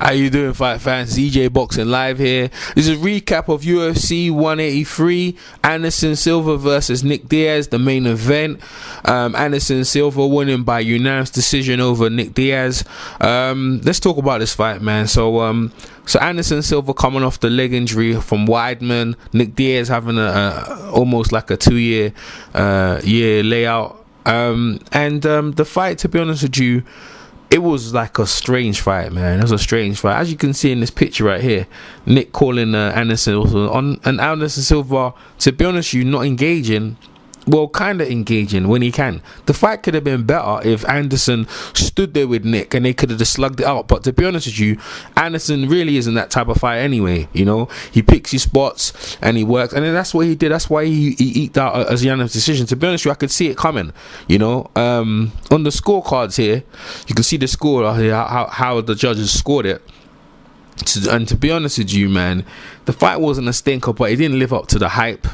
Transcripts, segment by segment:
How you doing, fight fans? EJ Boxing Live here. This is a recap of UFC 183. Anderson Silva versus Nick Diaz, the main event. Anderson Silva winning by unanimous decision over Nick Diaz. Let's talk about this fight, man. So Anderson Silva coming off the leg injury from Weidman. Nick Diaz having almost like a 2-year layout. The fight, to be honest with you, it was like a strange fight, man. It was a strange fight. As you can see in this picture right here, Nick calling Anderson Silva on, and Anderson Silva, to be honest with you, not engaging. Well, kind of engaging when he can. The fight could have been better if Anderson stood there with Nick and they could have just slugged it out. But to be honest with you, Anderson really isn't that type of fight anyway. You know, he picks his spots and he works, and then that's what he did. That's why he eked out a unanimous decision. To be honest with you, I could see it coming. You know, on the scorecards here, you can see the score here, how the judges scored it. And to be honest with you, man, the fight wasn't a stinker, but it didn't live up to the hype.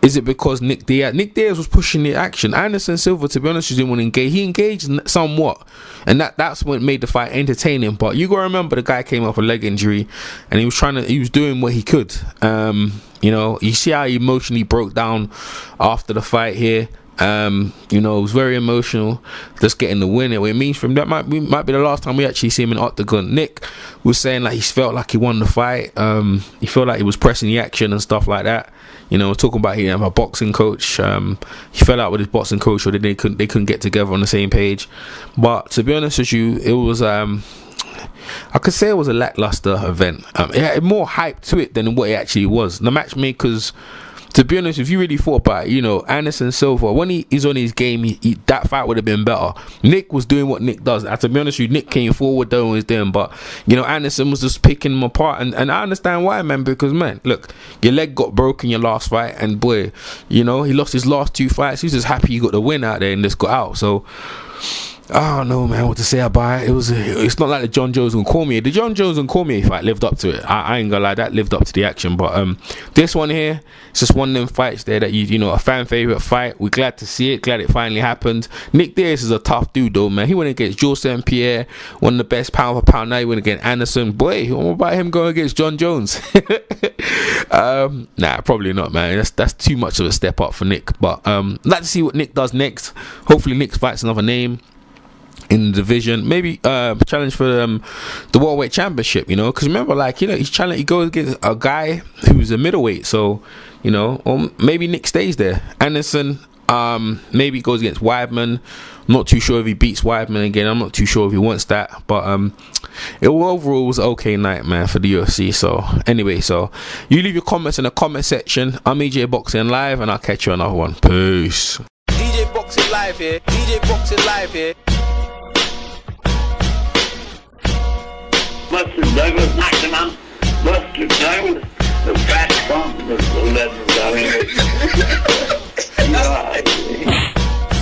Is it because Nick Diaz was pushing the action? Anderson Silva, to be honest with you, didn't want to engage. He engaged somewhat, and that's what made the fight entertaining. But you gotta remember, the guy came off a leg injury, and he was doing what he could. You know, you see how he emotionally broke down after the fight here. You know, it was very emotional, just getting the win. It means for him that might be the last time we actually see him in octagon. Nick was saying like he felt like he won the fight. He felt like he was pressing the action and stuff like that. You know, talking about he had a boxing coach. He fell out with his boxing coach, or they couldn't get together on the same page. But to be honest with you, it was I could say it was a lackluster event. It had more hype to it than what it actually was. The matchmakers, to be honest, if you really thought about it, you know, Anderson Silva, when he's on his game, that fight would have been better. Nick was doing what Nick does. To be honest with you, Nick came forward doing what he was doing, but, you know, Anderson was just picking him apart. And I understand why, man, because, man, look, your leg got broken your last fight, and, boy, you know, he lost his last 2 fights. He was just happy he got the win out there and just got out. So I don't know, man, what to say about it. It's not like the John Jones and Cormier. The John Jones and Cormier fight lived up to it. I ain't gonna lie, that lived up to the action. But this one here, it's just one of them fights there that you know, a fan favorite fight. We're glad to see it. Glad it finally happened. Nick Diaz is a tough dude, though, man. He went against Jules St. Pierre, one of the best pound for pound. Now he went against Anderson. Boy, what about him going against John Jones? Nah, probably not, man. That's too much of a step up for Nick. But I'd like to see what Nick does next. Hopefully, Nick fights another name in the division, maybe challenge for the welterweight championship, you know, because remember, like, you know, he goes against a guy who's a middleweight, so, you know, or maybe Nick stays there. Anderson maybe goes against Weidman. I'm not too sure if he beats Weidman again. I'm not too sure if he wants that, but overall was an okay night, man, for the UFC. So anyway, so you leave your comments in the comment section. I'm EJ Boxing Live, and I'll catch you on another one. Peace. EJ Boxing Live here. EJ Boxing Live here. Buster Douglas knocked him out. Buster Douglas, the fat bump, the legend.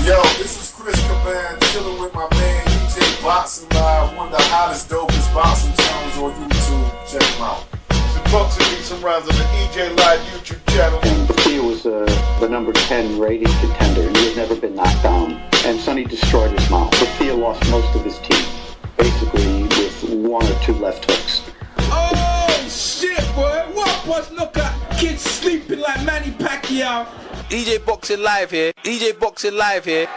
Yo, this is Chris Caban chilling with my man EJ Boxing Live, one of the hottest, dopest boxing channels on YouTube. Check him out. The boxing beat some rounds on the EJ Live YouTube channel. And he was the number 10 rated contender, and he had never been knocked down. And Sonny destroyed his mouth. But Thea lost most of his teeth, basically with 1 or 2 left hooks. Oh shit, boy! What was look at kids sleeping like Manny Pacquiao? EJ Boxing Live here. EJ Boxing Live here.